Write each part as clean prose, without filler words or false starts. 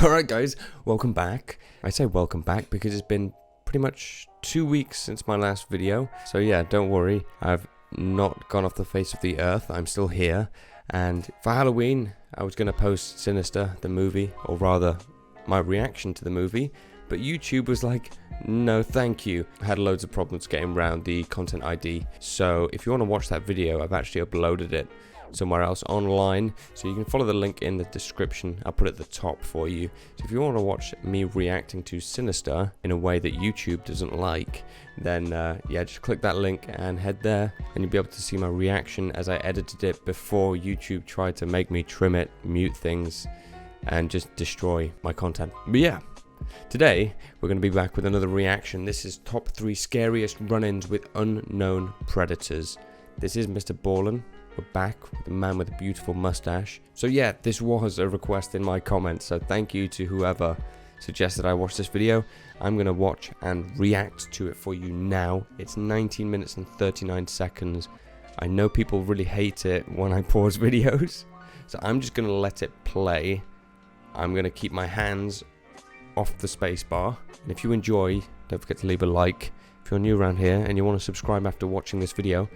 Alright guys, welcome back. I say welcome back because it's been pretty much 2 weeks since my last video. So yeah, don't worry, I've not gone off the face of the earth, I'm still here. And for Halloween, I was going to post Sinister, the movie, or rather, my reaction to the movie. But YouTube was like, no thank you. I had loads of problems getting around the content ID. So if you want to watch that video, I've actually uploaded it somewhere else online, so you can follow the link in the description. I'll put it at the top for you. So if you want to watch me reacting to Sinister in a way that YouTube doesn't like, then yeah, just click that link and head there, and you'll be able to see my reaction as I edited it before YouTube tried to make me trim it, mute things, and just destroy my content. But yeah, today we're going to be back with another reaction. This is top 3 scariest run-ins with unknown predators. This is Mr. Ballen. We're back with a man with a beautiful mustache. So yeah, this was a request in my comments, so thank you to whoever suggested I watch this video. I'm going to watch and react to it for you now. It's 19 minutes and 39 seconds. I know people really hate it when I pause videos, so I'm just going to let it play. I'm going to keep my hands off the space bar. And if you enjoy, don't forget to leave a like. If you're new around here and you want to subscribe after watching this video,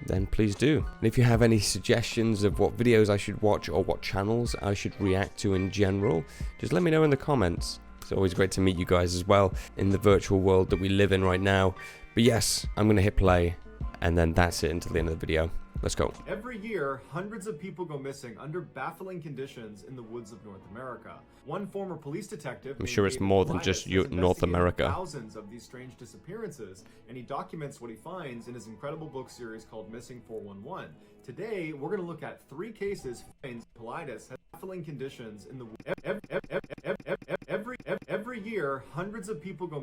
then please do. And if you have any suggestions of what videos I should watch or what channels I should react to in general, just let me know in the comments. It's always great to meet you guys as well in the virtual world that we live in right now. But yes, I'm going to hit play, and then that's it until the end of the video. Let's go. Every year, hundreds of people go missing under baffling conditions in the woods of North America. One former police detective, I'm sure it's more than just North America. Thousands of these strange disappearances, and he documents what he finds in his incredible book series called Missing 411. Today, we're going to look at 3 cases finds Politis has baffling conditions in the woods. Every year, hundreds of people go.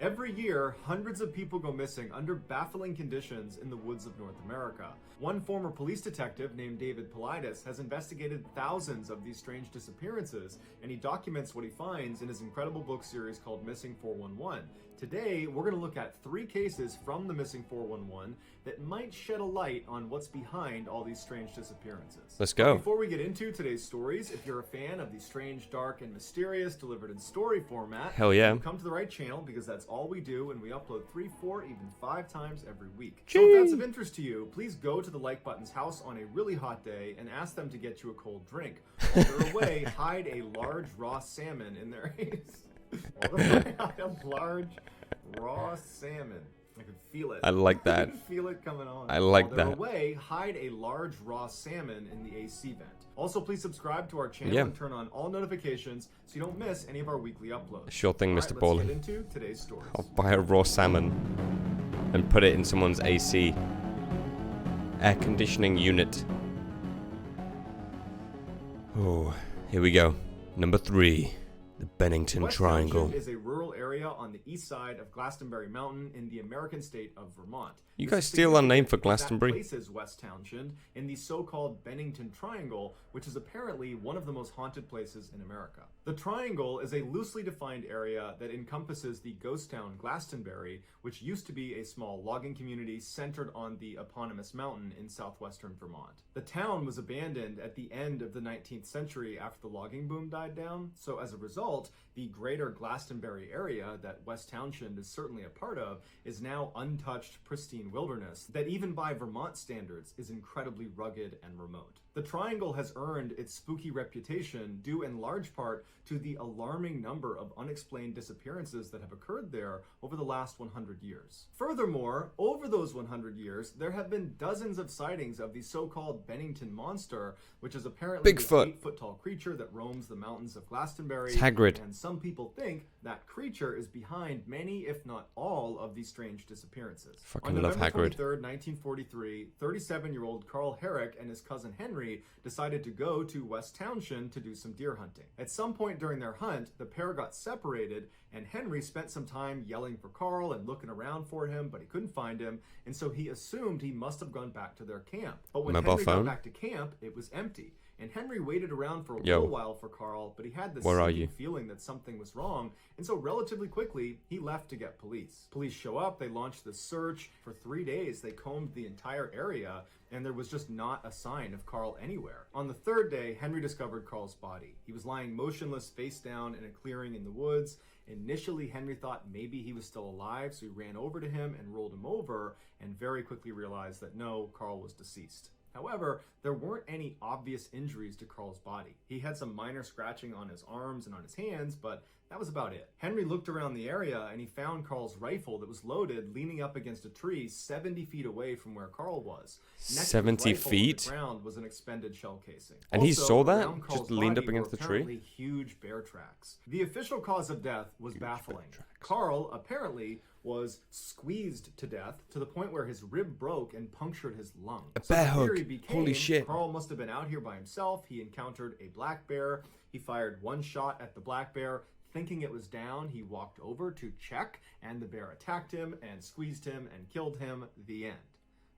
Every year, hundreds of people go missing under baffling conditions in the woods of North America. One former police detective named David Politis has investigated thousands of these strange disappearances, and he documents what he finds in his incredible book series called Missing 411. Today, we're going to look at 3 cases from the Missing 411 that might shed a light on what's behind all these strange disappearances. Let's go. Before we get into today's stories, if you're a fan of the strange, dark, and mysterious delivered in story format, hell yeah, you've come to the right channel, because that's all we do, and we upload 3, 4, even 5 times every week. Jeez. So if that's of interest to you, please go to the like button's house on a really hot day and ask them to get you a cold drink. While they're away, hide a large raw salmon in their While they're away, hide a large raw salmon. I can feel it. I like that. I can feel it coming on. I like While that. they're away, hide a large raw salmon in the AC vent. Also, please subscribe to our channel and turn on all notifications so you don't miss any of our weekly uploads. Sure thing, Mr. Ballen. Let's get into today's stories. I'll buy a raw salmon and put it in someone's AC air conditioning unit. Oh, here we go. Number 3. The Bennington West Triangle. Township is a rural area on the east side of Glastonbury Mountain in the American state of Vermont. You guys steal our name for Glastonbury? That places West Township in the so-called Bennington Triangle, which is apparently one of the most haunted places in America. The Triangle is a loosely defined area that encompasses the ghost town Glastonbury, which used to be a small logging community centered on the eponymous mountain in southwestern Vermont. The town was abandoned at the end of the 19th century after the logging boom died down, so as a result, the greater Glastonbury area that West Township is certainly a part of is now untouched, pristine wilderness that even by Vermont standards is incredibly rugged and remote. The Triangle has earned its spooky reputation due in large part to the alarming number of unexplained disappearances that have occurred there over the last 100 years. Furthermore, over those 100 years, there have been dozens of sightings of the so-called Bennington Monster, which is apparently an 8-foot-tall creature that roams the mountains of Glastonbury. It's Hagrid. And some people think that creature is behind many, if not all, of these strange disappearances. Fucking love Hagrid. On November 23rd, 1943, 37-year-old Carl Herrick and his cousin Henry decided to go to West Township to do some deer hunting. At some point during their hunt, the pair got separated, and Henry spent some time yelling for Carl and looking around for him, but he couldn't find him, and so he assumed he must have gone back to their camp. But when Henry got back to camp, it was empty. And Henry waited around for a Yo. little while for Carl, but he had this Where are sinking you? feeling that something was wrong, and so relatively quickly, he left to get police. Police show up, they launch this search. For 3 days, they combed the entire area, and there was just not a sign of Carl anywhere. On the third day, Henry discovered Carl's body. He was lying motionless, face down in a clearing in the woods. Initially, Henry thought maybe he was still alive, so he ran over to him and rolled him over, and very quickly realized that no, Carl was deceased. However, there weren't any obvious injuries to Carl's body. He had some minor scratching on his arms and on his hands, but that was about it. Henry looked around the area and he found Carl's rifle that was loaded, leaning up against a tree 70 feet away from where Carl was. Next to the 70 rifle on feet? the ground was an expended shell casing. And he Also, saw that? around Just Carl's leaned up body against were the tree? apparently huge bear tracks. The official cause of death was baffling. Carl apparently was squeezed to death to the point where his rib broke and punctured his lung. A So bear the hug. theory became Holy shit. Carl must have been out here by himself. He encountered a black bear. He fired one shot at the black bear. Thinking it was down, he walked over to check, and the bear attacked him and squeezed him and killed him. The end.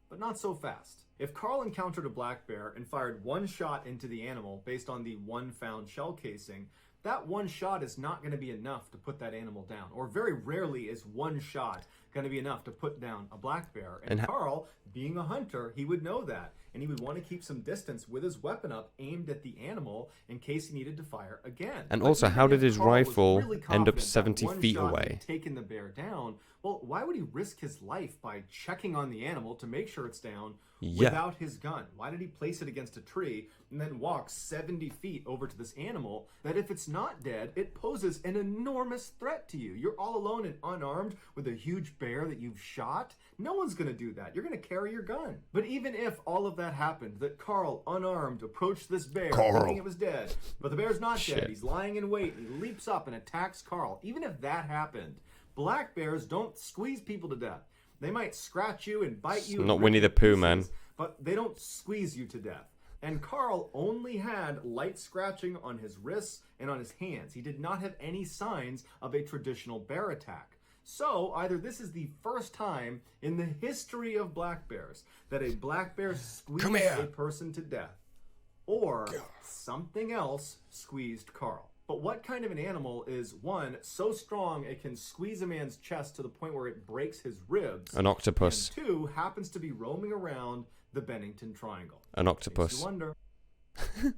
But not so fast. If Carl encountered a black bear and fired one shot into the animal based on the one found shell casing, that one shot is not going to be enough to put that animal down. Or very rarely is one shot going to be enough to put down a black bear. And Carl, being a hunter, he would know that. And he would want to keep some distance with his weapon up, aimed at the animal, in case he needed to fire again. And But also, even how did if his Carl was rifle really end up confident that 70 one feet shot away? had taken the bear down, well, why would he risk his life by checking on the animal to make sure it's down without his gun? Why did he place it against a tree and then walk 70 feet over to this animal that, if it's not dead, it poses an enormous threat to you? You're all alone and unarmed with a huge bear that you've shot. No one's going to do that. You're going to carry your gun. But even if all of that happened, that Carl, unarmed, approached this bear thinking it was dead, but the bear's not dead. He's lying in wait and he leaps up and attacks Carl. Even if that happened, black bears don't squeeze people to death. They might scratch you and bite you. Not Winnie the Pooh, man. But they don't squeeze you to death. And Carl only had light scratching on his wrists and on his hands. He did not have any signs of a traditional bear attack. So either this is the first time in the history of black bears that a black bear squeezed a person to death, or something else squeezed Carl. But what kind of an animal is, one, so strong it can squeeze a man's chest to the point where it breaks his ribs? An octopus. And two, happens to be roaming around the Bennington Triangle. An octopus. Makes you wonder.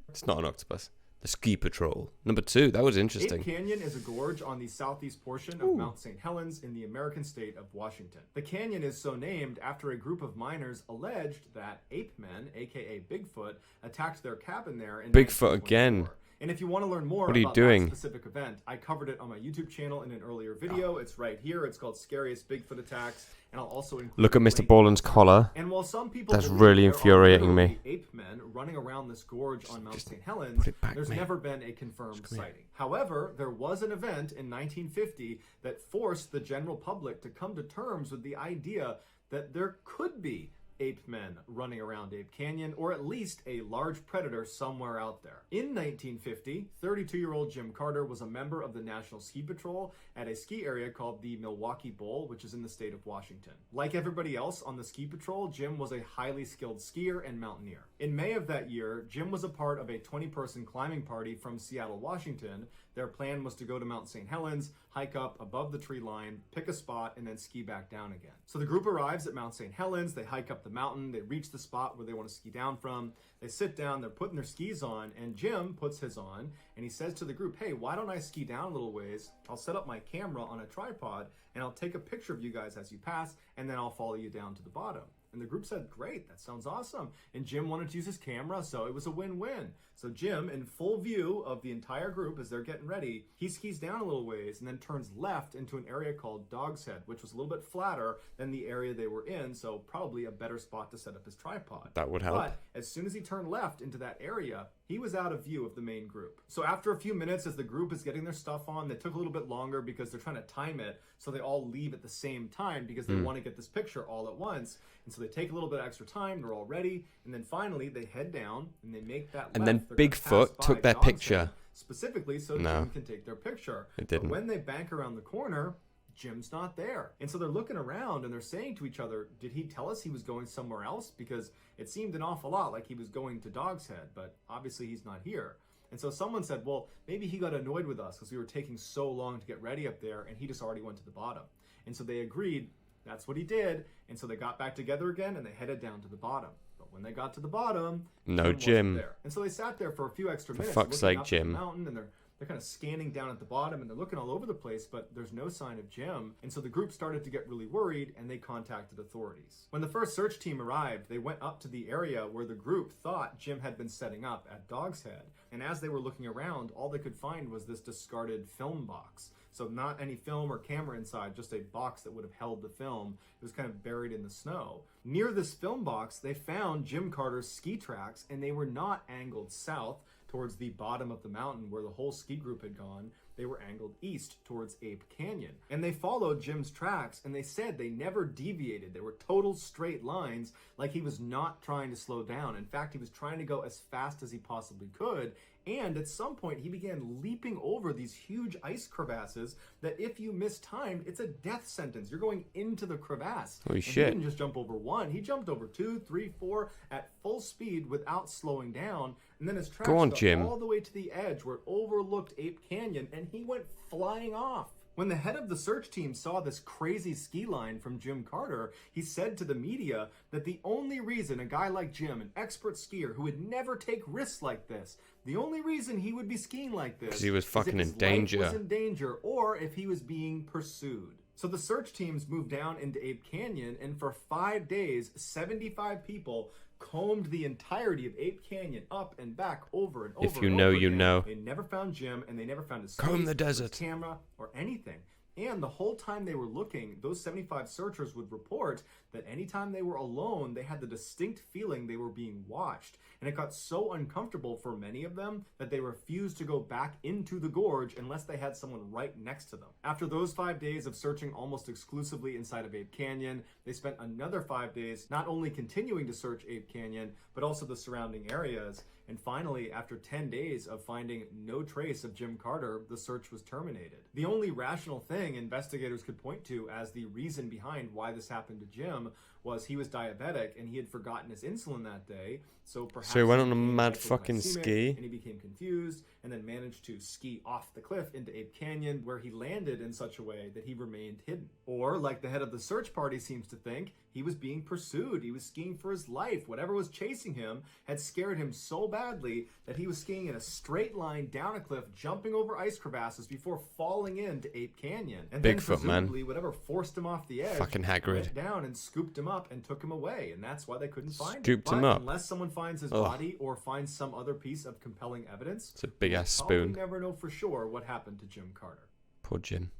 It's not an octopus. The Ski Patrol. Number 2. That was interesting. Ape Canyon is a gorge on the southeast portion of Mount St. Helens in the American state of Washington. The canyon is so named after a group of miners alleged that ape men, aka Bigfoot, attacked their cabin there in Bigfoot 1924. again. And if you want to learn more What are you about doing? that specific event, I covered it on my YouTube channel in an earlier video. It's right here. It's called Scariest Bigfoot Attacks. And I'll also include Look at a Mr. link. Ballen's collar. And while some people That's believe really there are infuriating me. literally ape men running around this gorge on Mount St. Helens, put it back, there's mate. never been a confirmed sighting. However, there was an event in 1950 that forced the general public to come to terms with the idea that there could be ape men running around Ape Canyon, or at least a large predator somewhere out there. In 1950, 32-year-old Jim Carter was a member of the National Ski Patrol at a ski area called the Milwaukee Bowl, which is in the state of Washington. Like everybody else on the ski patrol, Jim was a highly skilled skier and mountaineer. In May of that year, Jim was a part of a 20-person climbing party from Seattle, Washington. Their plan was to go to Mount St. Helens, hike up above the tree line, pick a spot, and then ski back down again. So the group arrives at Mount St. Helens, they hike up the mountain, they reach the spot where they want to ski down from, they sit down, they're putting their skis on, and Jim puts his on, and he says to the group, hey, why don't I ski down a little ways? I'll set up my camera on a tripod, and I'll take a picture of you guys as you pass, and then I'll follow you down to the bottom. And the group said, great, that sounds awesome. And Jim wanted to use his camera, so it was a win-win. So Jim, in full view of the entire group as they're getting ready, he skis down a little ways and then turns left into an area called Dog's Head, which was a little bit flatter than the area they were in, so probably a better spot to set up his tripod. That would help. But as soon as he turned left into that area, he was out of view of the main group. So after a few minutes, as the group is getting their stuff on, they took a little bit longer because they're trying to time it so they all leave at the same time because they want to get this picture all at once. And so they take a little bit of extra time, they're all ready, and then finally they head down and they make that left. And then They're gonna Bigfoot pass took by that Dog's picture. Head specifically so No. Jim can take their picture. It didn't. But when they bank around the corner, Jim's not there. And so they're looking around and they're saying to each other, did he tell us he was going somewhere else? Because it seemed an awful lot like he was going to Dog's Head, but obviously he's not here. And so someone said, well, maybe he got annoyed with us because we were taking so long to get ready up there and he just already went to the bottom. And so they agreed that's what he did. And so they got back together again and they headed down to the bottom. But when they got to the bottom, no Jim. There. And so they sat there for a few extra minutes. For fuck's sake, Jim. The mountain, and they're kind of scanning down at the bottom and they're looking all over the place, but there's no sign of Jim. And so the group started to get really worried and they contacted authorities. When the first search team arrived, they went up to the area where the group thought Jim had been setting up at Dog's Head. And as they were looking around, all they could find was this discarded film box. So not any film or camera inside, just a box that would have held the film. It was kind of buried in the snow. Near this film box, they found Jim Carter's ski tracks, and they were not angled south towards the bottom of the mountain where the whole ski group had gone. They were angled east towards Ape Canyon. And they followed Jim's tracks, and they said they never deviated. They were total straight lines, like he was not trying to slow down. In fact, he was trying to go as fast as he possibly could. And at some point, he began leaping over these huge ice crevasses that if you mistimed, it's a death sentence. You're going into the crevasse. Holy and shit. He didn't just jump over one. He jumped over 2, 3, 4 at full speed without slowing down. And then his tracks Go on, got Jim. all the way to the edge where it overlooked Ape Canyon, and he went flying off. When the head of the search team saw this crazy ski line from Jim Carter, he said to the media that the only reason a guy like Jim, an expert skier who would never take risks like this, the only reason he would be skiing like this, because he was fucking is if in his danger. life was in danger, or if he was being pursued. So the search teams moved down into Ape Canyon, and for 5 days, 75 people combed the entirety of Ape Canyon up and back, over and over. If you and know, over you again. know. They never found Jim, and they never found his Comb the skates, or his desert. camera, or anything. And the whole time they were looking, those 75 searchers would report that anytime they were alone, they had the distinct feeling they were being watched. And it got so uncomfortable for many of them that they refused to go back into the gorge unless they had someone right next to them. After those 5 days of searching almost exclusively inside of Ape Canyon, they spent another 5 days not only continuing to search Ape Canyon, but also the surrounding areas. And finally, after 10 days of finding no trace of Jim Carter, the search was terminated. The only rational thing investigators could point to as the reason behind why this happened to Jim was he was diabetic and he had forgotten his insulin that day. So perhaps So he went on a became mad fucking hypoglycemic, ski. and he became confused and then managed to ski off the cliff into Ape Canyon, where he landed in such a way that he remained hidden. Or, like the head of the search party seems to think, he was being pursued. He was skiing for his life. Whatever was chasing him had scared him so badly that he was skiing in a straight line down a cliff, jumping over ice crevasses before falling into Ape Canyon. And then Bigfoot, man. presumably whatever forced him off the edge Fucking Hagrid. went down and scooped him up and took him away. And that's why they couldn't find him. Scooped him But up. unless someone finds his Ugh. body or finds some other piece of compelling evidence, It's a big ass we'll probably spoon. never know for sure what happened to Jim Carter. Poor Jim.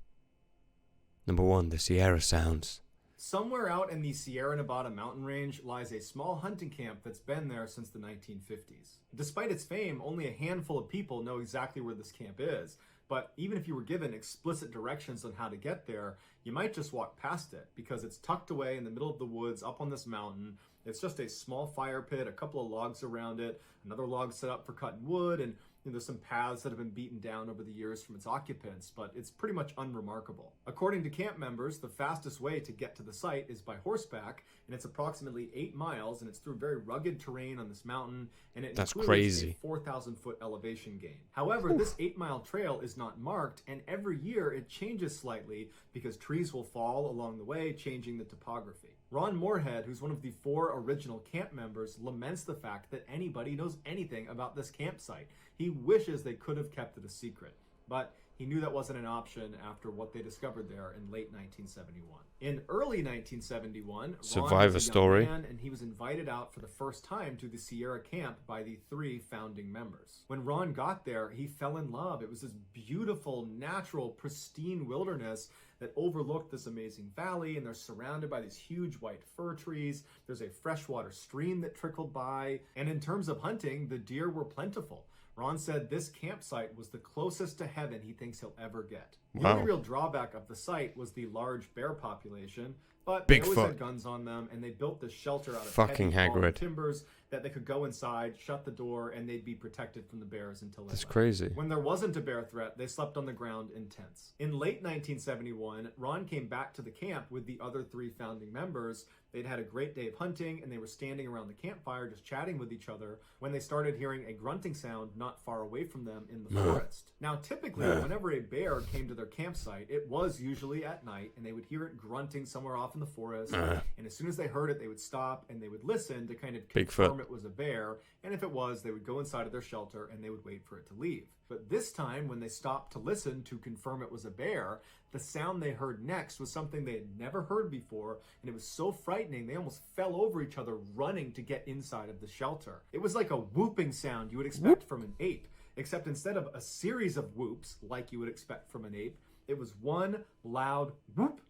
Number 1, the Sierra Sounds. Somewhere out in the Sierra Nevada mountain range lies a small hunting camp that's been there since the 1950s. Despite its fame, only a handful of people know exactly where this camp is. But even if you were given explicit directions on how to get there, you might just walk past it because it's tucked away in the middle of the woods up on this mountain. It's just a small fire pit, a couple of logs around it, another log set up for cutting wood, and there's some paths that have been beaten down over the years from its occupants, but it's pretty much unremarkable. According to camp members, the fastest way to get to the site is by horseback, and it's approximately 8 miles, and it's through very rugged terrain on this mountain, and it That's includes crazy. a 4,000-foot elevation gain. However, this 8-mile trail is not marked, and every year it changes slightly because trees will fall along the way, changing the topography. Ron Moorhead, who's one of the 4 original camp members, laments the fact that anybody knows anything about this campsite. He wishes they could have kept it a secret, but he knew that wasn't an option after what they discovered there in late 1971. In early 1971, Ron Survivor was a young story. man, and he was invited out for the first time to the Sierra camp by the 3 founding members. When Ron got there, he fell in love. It was this beautiful, natural, pristine wilderness that overlooked this amazing valley, and they're surrounded by these huge white fir trees. There's a freshwater stream that trickled by, and in terms of hunting, the deer were plentiful. Ron said this campsite was the closest to heaven he thinks he'll ever get. The Wow. only real drawback of the site was the large bear population, But they always Bigfoot. had guns on them, and they built this shelter out of Fucking heavy fallen Hagrid. timbers that they could go inside, shut the door, and they'd be protected from the bears until they That's left. crazy. When there wasn't a bear threat, they slept on the ground in tents. In late 1971, Ron came back to the camp with the other 3 founding members. They'd had a great day of hunting, and they were standing around the campfire just chatting with each other when they started hearing a grunting sound not far away from them in the forest. Now, typically, whenever a bear came to their campsite, it was usually at night, and they would hear it grunting somewhere off in the forest. And as soon as they heard it, they would stop, and they would listen to kind of confirm it was a bear. And if it was, they would go inside of their shelter, and they would wait for it to leave. But this time, when they stopped to listen to confirm it was a bear, the sound they heard next was something they had never heard before, and it was so frightening they almost fell over each other running to get inside of the shelter. It was like a whooping sound you would expect from an ape, except instead of a series of whoops like you would expect from an ape, it was one loud whoop,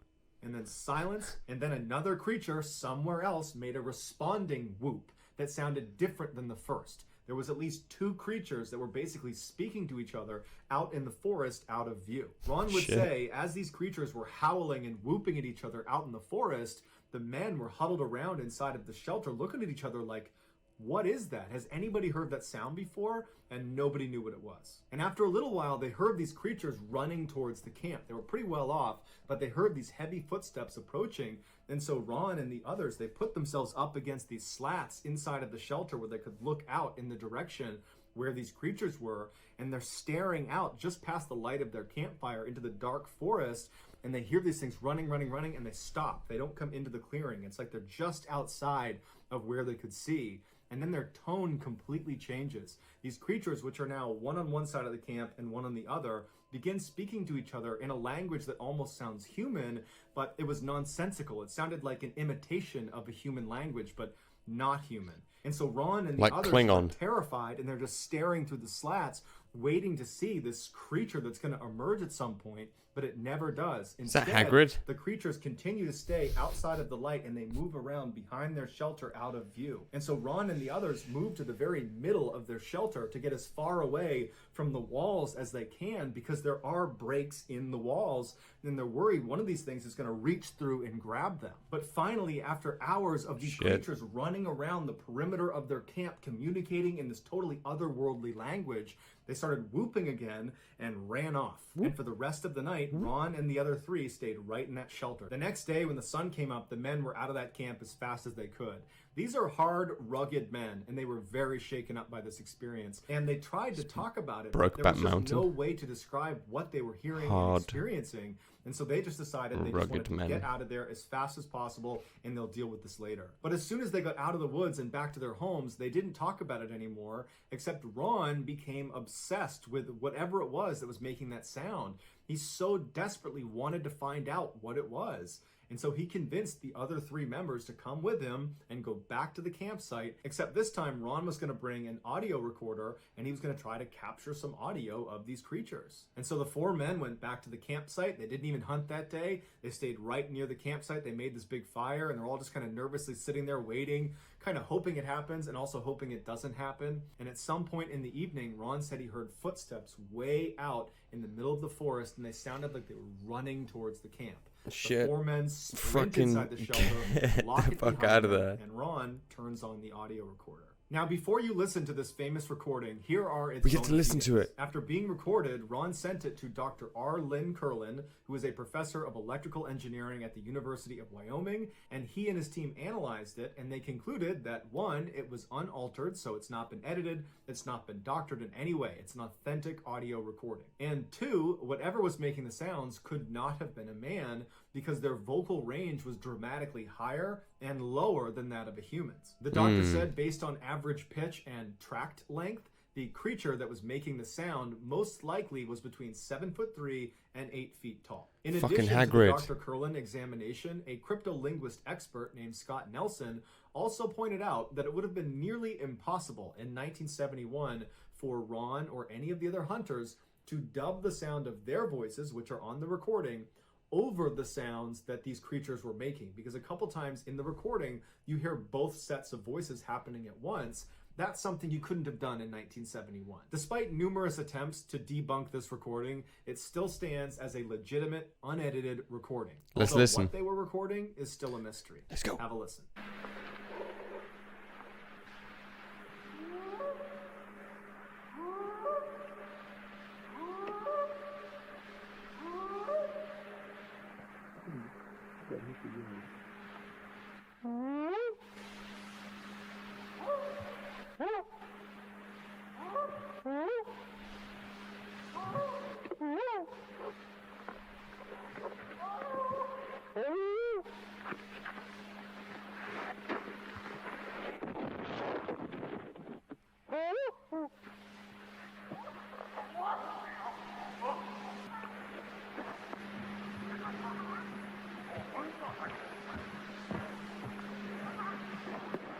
and then silence, and then another creature somewhere else made a responding whoop that sounded different than the first. There was at least 2 creatures that were basically speaking to each other out in the forest, out of view. Ron would say, as these creatures were howling and whooping at each other out in the forest, the men were huddled around inside of the shelter looking at each other like, what is that? Has anybody heard that sound before? And nobody knew what it was. And after a little while, they heard these creatures running towards the camp. They were pretty well off, but they heard these heavy footsteps approaching. And so Ron and the others, they put themselves up against these slats inside of the shelter where they could look out in the direction where these creatures were. And they're staring out just past the light of their campfire into the dark forest. And they hear these things running, and they stop. They don't come into the clearing. It's like they're just outside of where they could see. And then their tone completely changes. These creatures, which are now one on one side of the camp and one on the other, begin speaking to each other in a language that almost sounds human, but it was nonsensical. It sounded like an imitation of a human language, but not human. And so Ron and the others are terrified, and they're just staring through the slats, waiting to see this creature that's going to emerge at some point, but it never does. Instead, is that Hagrid? The creatures continue to stay outside of the light, and they move around behind their shelter out of view. And so Ron and the others move to the very middle of their shelter to get as far away from the walls as they can, because there are breaks in the walls, and they're worried one of these things is going to reach through and grab them. But finally, after hours of these creatures running around the perimeter of their camp, communicating in this totally otherworldly language, they started whooping again and ran off. And for the rest of the night, Ron and the other 3 stayed right in that shelter. The next day, when the sun came up, the men were out of that camp as fast as they could. These are hard, rugged men, and they were very shaken up by this experience. And they tried to talk about it, but there was just no way to describe what they were hearing and experiencing. And so they just decided they just wanted to get out of there as fast as possible, and they'll deal with this later. But as soon as they got out of the woods and back to their homes, they didn't talk about it anymore, except Ron became obsessed with whatever it was that was making that sound. He so desperately wanted to find out what it was. And so he convinced the other 3 members to come with him and go back to the campsite, except this time Ron was going to bring an audio recorder, and he was going to try to capture some audio of these creatures. And so the 4 men went back to the campsite. They didn't even hunt that day. They stayed right near the campsite. They made this big fire, and they're all just kind of nervously sitting there waiting, kind of hoping it happens and also hoping it doesn't happen. And at some point in the evening, Ron said he heard footsteps way out in the middle of the forest, and they sounded like they were running towards the camp. The 4 men sprint inside the shelter, lock it behind them, and Ron turns on the audio recorder. Now, before you listen to this famous recording, here are its We get to listen to it. After being recorded, Ron sent it to Dr. R. Lynn Curlin, who is a professor of electrical engineering at the University of Wyoming, and he and his team analyzed it, and they concluded that 1, it was unaltered, so it's not been edited, it's not been doctored in any way, it's an authentic audio recording. And 2, whatever was making the sounds could not have been a man, because their vocal range was dramatically higher and lower than that of a human's. The doctor said, based on average pitch and tract length, the creature that was making the sound most likely was between 7'3" and 8 feet tall. In addition to the Dr. Curlin examination, a cryptolinguist expert named Scott Nelson also pointed out that it would have been nearly impossible in 1971 for Ron or any of the other hunters to dub the sound of their voices, which are on the recording, over the sounds that these creatures were making, because a couple times in the recording you hear both sets of voices happening at once, That's something you couldn't have done in 1971. Despite numerous attempts to debunk this recording, it still stands as a legitimate, unedited recording. Let's Although listen. what they were recording is still a mystery. Let's go. Have a listen.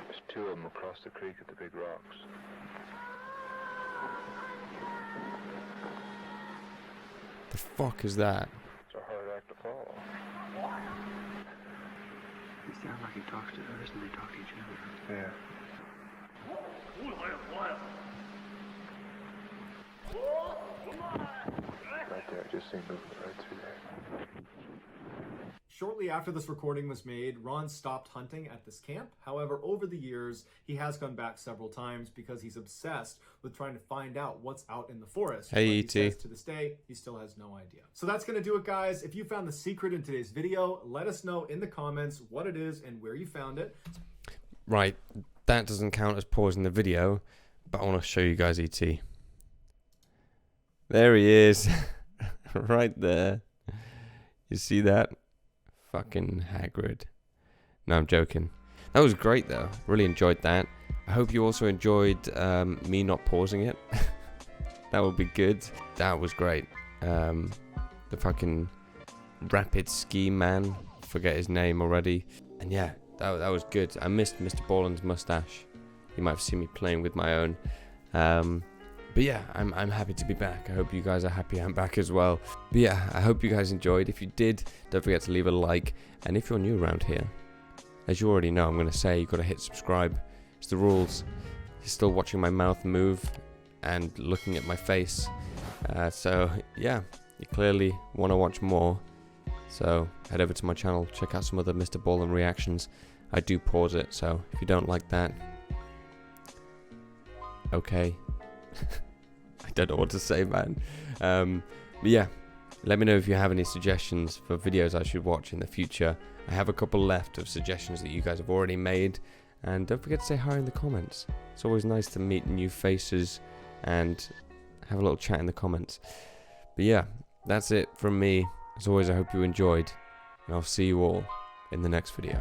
There's two of them across the creek at the big rocks. The fuck is that? It's a hard act to follow. He sounds like he talks to us and they talk to each other. Yeah. Right there, I just seen movement right through there. Shortly after this recording was made, Ron stopped hunting at this camp. However, over the years, he has gone back several times because he's obsessed with trying to find out what's out in the forest. Hey, But he E.T. says to this day, he still has no idea. So that's going to do it, guys. If you found the secret in today's video, let us know in the comments what it is and where you found it. Right, that doesn't count as pausing the video, but I want to show you guys E.T. There he is. Right there. You see that? Fucking Hagrid. No, I'm joking. That was great though. Really enjoyed that. I hope you also enjoyed me not pausing it. That would be good. That was great. The fucking rapid ski man. Forget his name already. And yeah, that was good. I missed Mr. Ballen's mustache. You might have seen me playing with my own. But yeah, I'm happy to be back. I hope you guys are happy I'm back as well. But yeah, I hope you guys enjoyed. If you did, don't forget to leave a like. And if you're new around here, as you already know, I'm going to say you've got to hit subscribe. It's the rules. You're still watching my mouth move and looking at my face. So yeah, you clearly want to watch more. So head over to my channel, check out some other Mr. Ballen reactions. I do pause it, so if you don't like that, okay. I don't know what to say, man. But yeah, let me know if you have any suggestions for videos I should watch in the future. I have a couple left of suggestions that you guys have already made. And don't forget to say hi in the comments. It's always nice to meet new faces and have a little chat in the comments. But yeah, that's it from me. As always, I hope you enjoyed. And I'll see you all in the next video.